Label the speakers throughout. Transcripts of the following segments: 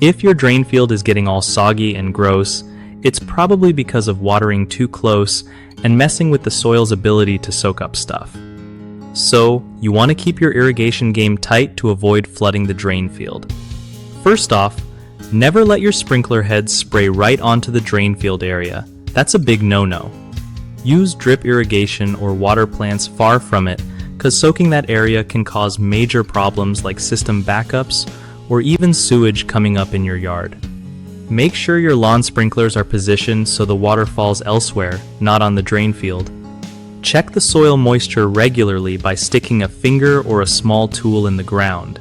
Speaker 1: If your drain field is getting all soggy and gross, it's probably because of watering too close and messing with the soil's ability to soak up stuff. So, you want to keep your irrigation game tight to avoid flooding the drain field. First off, never let your sprinkler heads spray right onto the drain field area. That's a big no-no. Use drip irrigation or water plants far from it, because soaking that area can cause major problems like system backups or even sewage coming up in your yard. Make sure your lawn sprinklers are positioned so the water falls elsewhere, not on the drain field. Check the soil moisture regularly by sticking a finger or a small tool in the ground.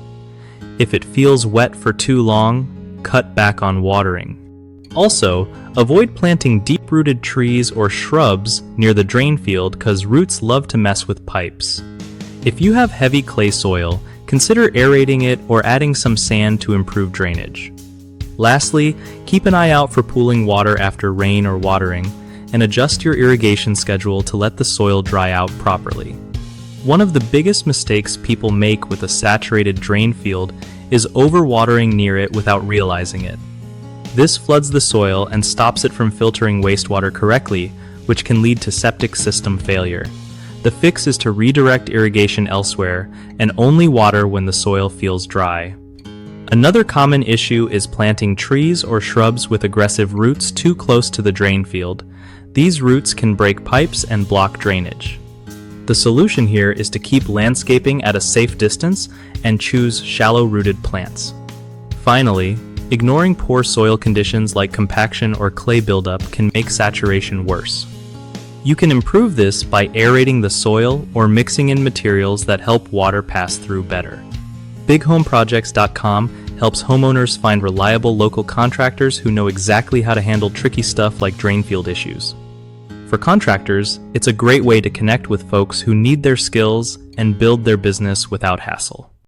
Speaker 1: If it feels wet for too long, cut back on watering. Also, avoid planting deep-rooted trees or shrubs near the drain field because roots love to mess with pipes. If you have heavy clay soil, consider aerating it or adding some sand to improve drainage. Lastly, keep an eye out for pooling water after rain or watering, and adjust your irrigation schedule to let the soil dry out properly. One of the biggest mistakes people make with a saturated drain field is overwatering near it without realizing it. This floods the soil and stops it from filtering wastewater correctly, which can lead to septic system failure. The fix is to redirect irrigation elsewhere and only water when the soil feels dry. Another common issue is planting trees or shrubs with aggressive roots too close to the drain field. These roots can break pipes and block drainage. The solution here is to keep landscaping at a safe distance and choose shallow-rooted plants. Finally, ignoring poor soil conditions like compaction or clay buildup can make saturation worse. You can improve this by aerating the soil or mixing in materials that help water pass through better. BigHomeProjects.com helps homeowners find reliable local contractors who know exactly how to handle tricky stuff like drain field issues. For contractors, it's a great way to connect with folks who need their skills and build their business without hassle.